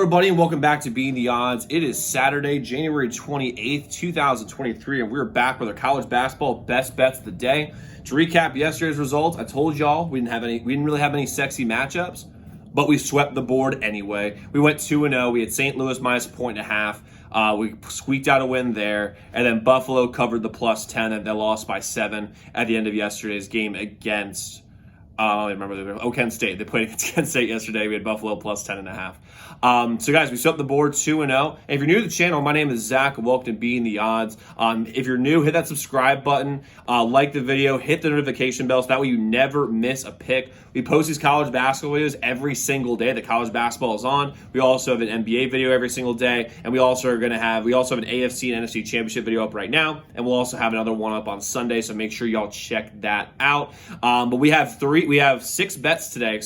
everybody, and welcome back to Beating the Odds. It is Saturday, January 28th, 2023, and we're back with our college basketball best bets of the day. To recap yesterday's results, I told y'all we didn't really have any sexy matchups, but we swept the board anyway. We went 2-0. We had St. Louis minus 1.5. We squeaked out a win there, and then Buffalo covered the plus 10, and they lost by 7 at the end of yesterday's game against I don't remember. Kent State. They played against Kent State yesterday. We had Buffalo plus 10.5. So, guys, we swept the board 2-0. And if you're new to the channel, my name is Zach, and welcome to Beating the Odds. If you're new, hit that subscribe button, like the video, hit the notification bell so that way you never miss a pick. We post these college basketball videos every single day that college basketball is on. We also have an NBA video every single day, and we also have an AFC and NFC championship video up right now, and we'll also have another one up on Sunday. So make sure y'all check that out. But we have 6 bets today.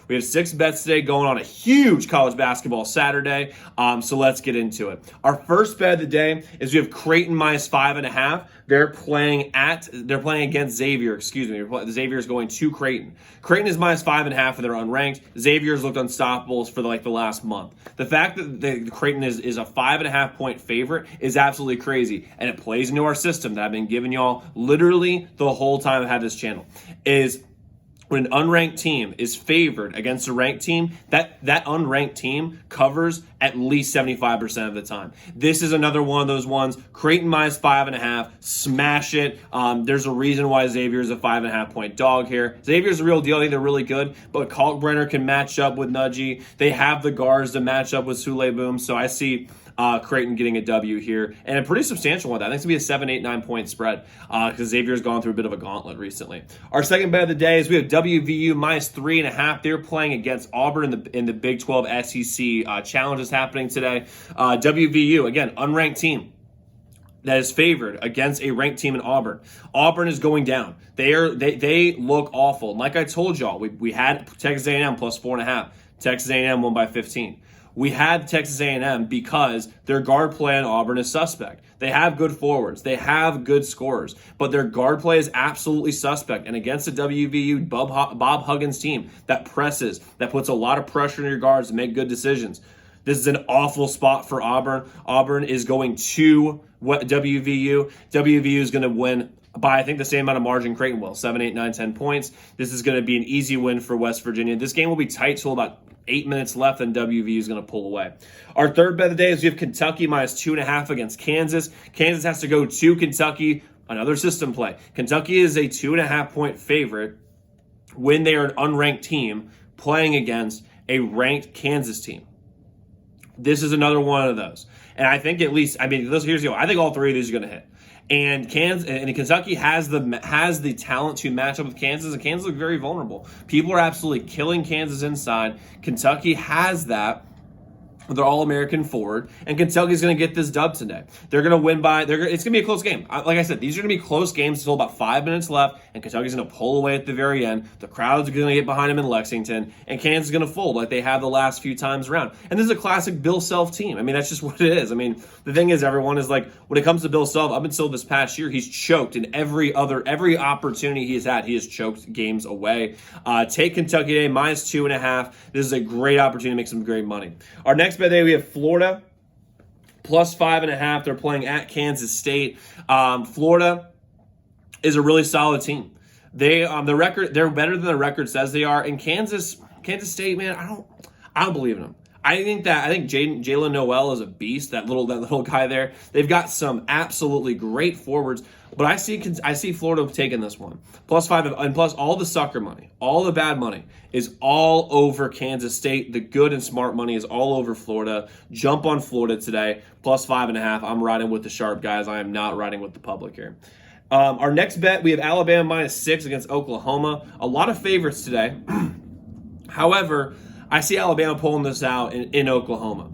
We have 6 bets today going on a huge college basketball Saturday. So let's get into it. Our first bet of the day is we have Creighton minus 5.5. They're playing against Xavier. Xavier is going to Creighton. Creighton is minus 5.5 and they're unranked. Xavier's looked unstoppable for the last month. The fact that Creighton is a 5.5 point favorite is absolutely crazy, and it plays into our system that I've been giving y'all literally the whole time I've had this channel. Is when an unranked team is favored against a ranked team, that unranked team covers at least 75% of the time. This is another one of those ones. Creighton minus 5.5, smash it. There's a reason why Xavier is a 5.5 point dog here. Xavier's a real deal. I think they're really good, but Kalkbrenner can match up with Nudgy. They have the guards to match up with Sule Boom, so I see Creighton getting a W here, and a pretty substantial one. I think it's going to be a 7, 8, 9 point spread because Xavier's gone through a bit of a gauntlet recently. Our second bet of the day is we have WVU minus 3.5. They're playing against Auburn in the Big 12 SEC challenge is happening today. WVU, again, unranked team that is favored against a ranked team in Auburn. Auburn is going down. They look awful. And like I told y'all, we had Texas A&M plus 4.5. Texas A&M won by 15. We had Texas A&M because their guard play in Auburn is suspect. They have good forwards. They have good scorers. But their guard play is absolutely suspect. And against a WVU Bob Huggins team that presses, that puts a lot of pressure on your guards to make good decisions, this is an awful spot for Auburn. Auburn is going to WVU. WVU is going to win by, I think, the same amount of margin Creighton will, 7, 8, 9, 10 points. This is going to be an easy win for West Virginia. This game will be tight till about 8 minutes left, and WVU is going to pull away. Our third bet of the day is we have Kentucky minus 2.5 against Kansas. Kansas has to go to Kentucky. Another system play. Kentucky is a 2.5 point favorite when they are an unranked team playing against a ranked Kansas team. This is another one of those. And I think here's the deal. I think all 3 of these are going to hit. And Kentucky has the talent to match up with Kansas, and Kansas look very vulnerable. People are absolutely killing Kansas inside. Kentucky has that with their All-American forward, and Kentucky's going to get this dub today. They're going to win by. It's going to be a close game. Like I said, these are going to be close games until about 5 minutes left, and Kentucky's going to pull away at the very end. The crowds are going to get behind them in Lexington, and Kansas is going to fold like they have the last few times around. And this is a classic Bill Self team. I mean, that's just what it is. I mean, the thing is, everyone is like, when it comes to Bill Self, up until this past year, he's choked in every opportunity he's had. He has choked games away. Take Kentucky today minus 2.5. This is a great opportunity to make some great money. Our next bet today, we have Florida plus 5.5. They're playing at Kansas State. Florida is a really solid team. They're better than the record says they are. And Kansas State, man, I don't believe in them. I think Jalen Noel is a beast. That little guy there. They've got some absolutely great forwards, but I see Florida taking this one plus 5, and plus all the sucker money, all the bad money is all over Kansas State. The good and smart money is all over Florida. Jump on Florida today plus 5.5. I'm riding with the sharp guys. I am not riding with the public here. Our next bet, we have Alabama minus 6 against Oklahoma. A lot of favorites today. However, I see Alabama pulling this out in Oklahoma.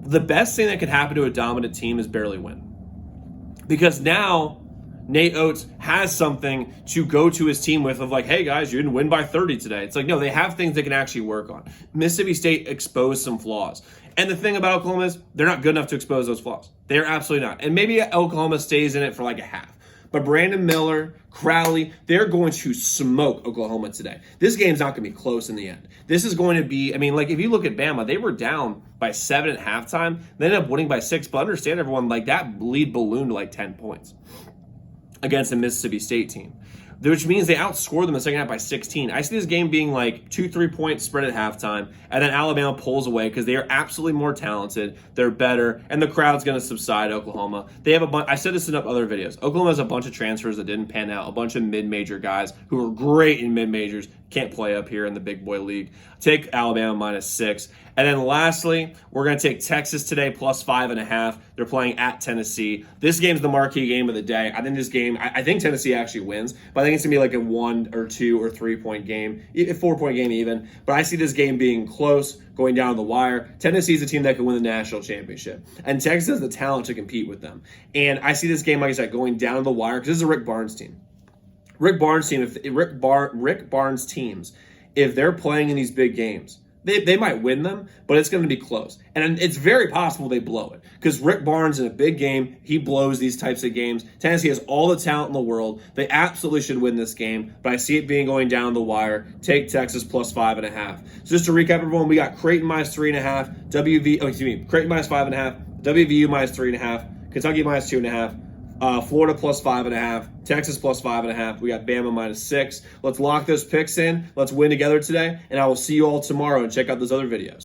The best thing that could happen to a dominant team is barely win. Because now Nate Oates has something to go to his team with of like, hey guys, you didn't win by 30 today. It's like, no, they have things they can actually work on. Mississippi State exposed some flaws. And the thing about Oklahoma is they're not good enough to expose those flaws. They're absolutely not. And maybe Oklahoma stays in it for like a half. But Brandon Miller, Crowley, they're going to smoke Oklahoma today. This game's not going to be close in the end. This is going to be, I mean, like, if you look at Bama, they were down by 7 at halftime. They ended up winning by 6. But understand, everyone, like, that lead ballooned to like 10 points against a Mississippi State team, which means they outscored them in the second half by 16. I see this game being like 2-3 points spread at halftime, and then Alabama pulls away because they are absolutely more talented. They're better, and the crowd's going to subside Oklahoma. They have a bunch. I said this in other videos. Oklahoma has a bunch of transfers that didn't pan out, a bunch of mid-major guys who are great in mid-majors, can't play up here in the big boy league. Take Alabama -6. And then lastly, we're going to take Texas today plus 5.5. They're playing at Tennessee. This game's the marquee game of the day. I think this game, I think Tennessee actually wins, but I think it's going to be like a 1 or 2 or 3 point game, a 4-point game even. But I see this game being close, going down the wire. Tennessee's a team that can win the national championship, and Texas has the talent to compete with them. And I see this game, like I said, going down the wire because this is a Rick Barnes team. Rick Barnes teams, if they're playing in these big games, they might win them, but it's going to be close. And it's very possible they blow it because Rick Barnes in a big game, he blows these types of games. Tennessee has all the talent in the world. They absolutely should win this game, but I see it being going down the wire. Take Texas plus 5.5. So just to recap, everyone, we got Creighton -3.5, Creighton -5.5, WVU -3.5, Kentucky -2.5, Florida plus 5.5, Texas plus 5.5. We got Bama -6. Let's lock those picks in. Let's win together today, and I will see you all tomorrow and check out those other videos.